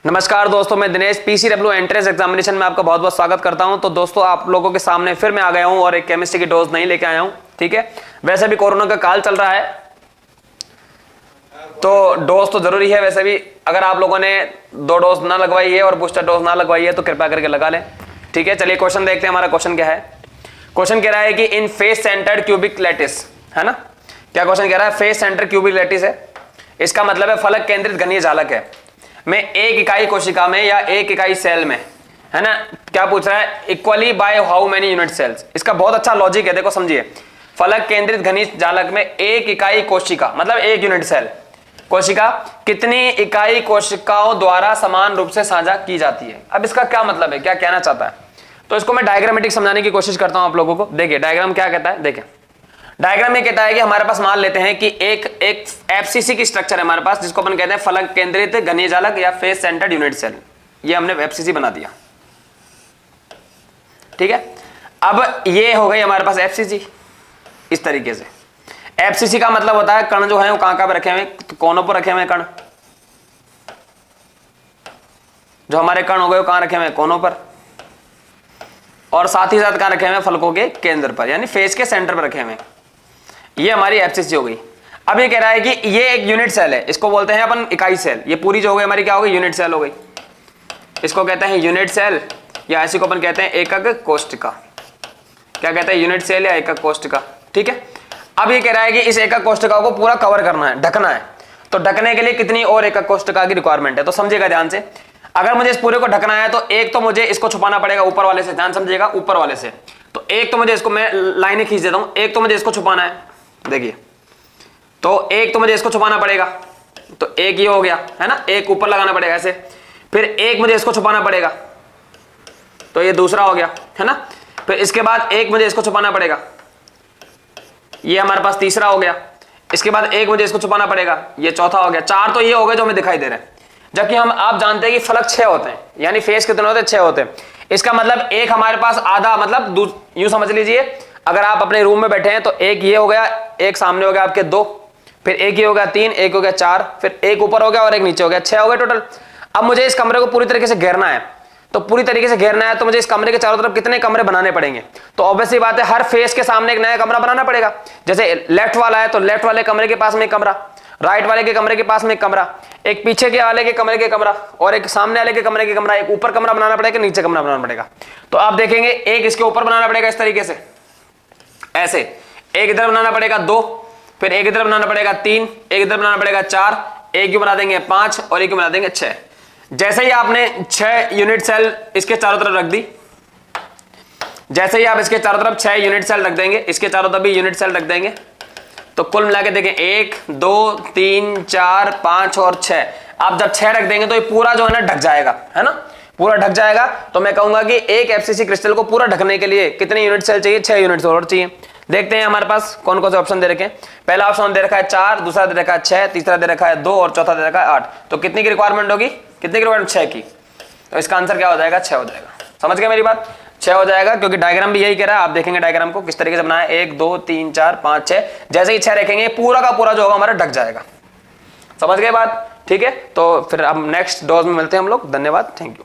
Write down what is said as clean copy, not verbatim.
नमस्कार दोस्तों, मैं दिनेश पीसीडब्ल्यू एंट्रेंस एग्जामिनेशन में आपका बहुत बहुत स्वागत करता हूं। तो दोस्तों, आप लोगों के सामने फिर मैं आ गया हूं और एक केमिस्ट्री की डोज नहीं लेके आया हूं। ठीक है, वैसे भी कोरोना का काल चल रहा है तो डोज तो जरूरी है। वैसे भी अगर आप लोगों ने 2 डोज ना लगवाई है और बूस्टर डोज ना लगवाई है तो कृपया करके लगा लें। ठीक है, चलिए क्वेश्चन देखते हैं। हमारा क्वेश्चन क्या है? क्वेश्चन कह रहा है कि इन फेस सेंटर्ड क्यूबिक लैटिस, है ना? क्या क्वेश्चन कह रहा है? फेस सेंटर्ड क्यूबिक लैटिस है, इसका मतलब है फलक केंद्रित घनीय जालक है में एक इकाई कोशिका में या एक इकाई सेल में, है ना? क्या पूछ रहा है? Equally by how many unit cells. इसका बहुत अच्छा लॉजिक है, देखो समझिए। फलक केंद्रित घनीय जालक में एक इकाई कोशिका मतलब एक यूनिट सेल कोशिका कितनी इकाई कोशिकाओं द्वारा समान रूप से साझा की जाती है। अब इसका क्या मतलब है, क्या कहना चाहता है? तो इसको मैं डायग्रामेटिक समझाने की कोशिश करता हूं आप लोगों को। देखिए डायग्राम क्या कहता है, देखिए डायग्राम में कहता है कि हमारे पास मान लेते हैं कि एक एफसीसी की स्ट्रक्चर है हमारे पास, जिसको अपन कहते हैं फलक केंद्रित घनीय जालक या फेस सेंटर्ड यूनिट सेल। ये हमने एफसीसी बना दिया। ठीक है, अब ये हो गई हमारे पास एफसीसी इस तरीके से। एफसीसी का मतलब होता है कण जो है वो कहां रखे हुए, तो कोनों पर रखे हुए कण। जो हमारे कण हो गए वो कहां रखे हुए, कोनों पर, और साथ ही साथ कहां रखे हुए, फलकों के केंद्र पर, यानी फेस के सेंटर पर रखे हुए। ये हमारी एफसीसी हो गई। अब ये कह रहा है कि ये एक यूनिट सेल है, इसको बोलते हैं अपन इकाई सेल। ये पूरी जो हो गई हमारी क्या हो गई, यूनिट सेल हो गई। इसको कहते हैं यूनिट सेल या इसी को अपन कहते हैं एकक कोशिका। क्या कहते हैं? यूनिट सेल या एकक कोशिका। ठीक है, अब ये कह रहा है कि इस एकक कोशिका को पूरा कवर करना है, ढकना है। तो ढकने के लिए कितनी और एकक कोशिका की रिक्वायरमेंट है? तो समझिएगा ध्यान से। अगर मुझे इस पूरे को ढकना है तो एक तो मुझे इसको छुपाना पड़ेगा ऊपर वाले से। ध्यान समझिएगा, ऊपर वाले से। तो एक तो मुझे इसको, मैं लाइनें खींच देता हूं, एक तो मुझे इसको छुपाना है। देखिए, तो एक तो मुझे इसको छुपाना पड़ेगा, तो एक ये हो गया, है ना? एक ऊपर लगाना पड़ेगा ऐसे। फिर एक मुझे इसको छुपाना पड़ेगा, तो ये दूसरा हो गया, है ना? फिर इसके बाद एक मुझे इसको छुपाना पड़ेगा, ये हमारे पास तीसरा हो गया। इसके बाद एक मुझे इसको छुपाना पड़ेगा, ये चौथा हो गया। 4 तो ये हो गए जो हमें दिखाई दे रहे हैं। जबकि आप जानते हैं कि फलक 6 होते हैं, यानी फेस कितने होते हैं? 6 होते हैं। इसका मतलब एक हमारे पास आधा, मतलब यूं समझ लीजिए, अगर आप अपने रूम में बैठे हैं तो एक ये हो गया, एक सामने हो गया आपके 2, फिर एक ये हो गया 3, एक हो गया 4, फिर एक ऊपर हो गया और एक नीचे हो गया, 6 हो गए टोटल। अब मुझे इस कमरे को पूरी तरीके से घेरना है, तो पूरी तरीके से घेरना है तो मुझे इस कमरे के चारों तरफ कितने कमरे बनाने पड़ेंगे? तो ऑब्वियसली बात है, हर फेस के सामने एक नया कमरा बनाना पड़ेगा। जैसे लेफ्ट वाला है तो लेफ्ट वाले कमरे के पास में एक कमरा, राइट वाले के कमरे के पास में एक कमरा, एक पीछे के वाले के कमरे के कमरा, और एक सामने वाले के कमरे के कमरा। एक ऊपर कमरा बनाना पड़ेगा, नीचे कमरा बनाना पड़ेगा। तो आप देखेंगे एक इसके ऊपर बनाना पड़ेगा इस तरीके से, ऐसे। एक इधर बनाना पड़ेगा 2, फिर एक इधर बनाना पड़ेगा 3, एक इधर बनाना पड़ेगा 4, एक ही बना देंगे 5 और एक ही बना देंगे 6। जैसे ही आपने 6 यूनिट सेल इसके चारों तरफ रख दी, जैसे ही आप इसके चारों तरफ 6 यूनिट सेल रख देंगे, इसके चारों तरफ भी यूनिट सेल रख देंगे, तो कुल मिला के देखें 1 2 3 4 5 और 6। आप जब 6 रख देंगे तो ये पूरा जो है ना ढक जाएगा, है ना? पूरा ढक जाएगा। तो मैं कहूंगा कि एक एफसीसी क्रिस्टल को पूरा ढकने के लिए कितने यूनिट सेल चाहिए? 6 यूनिट सेल और चाहिए। देखते हैं हमारे पास कौन कौन से ऑप्शन दे रखे हैं। पहला ऑप्शन दे रखा है 4, दूसरा दे रखा है 6, तीसरा दे रखा है 2 और चौथा दे रखा है 8। तो कितनी की रिक्वायरमेंट होगी? कितनी की रिक्वायरमेंट? 6 की। तो इसका आंसर क्या हो जाएगा? 6 हो जाएगा। समझ गए मेरी बात? 6 हो जाएगा, क्योंकि डायग्राम भी यही कह रहा है। आप देखेंगे डायग्राम को किस तरीके से बनाया है, 1 2 3 4 5 6। जैसे ही 6 रखेंगे पूरा का पूरा जो होगा हमारा ढक जाएगा। समझ गए बात? ठीक है, तो फिर अब नेक्स्ट डोज में मिलते हैं हम लोग। धन्यवाद, थैंक यू।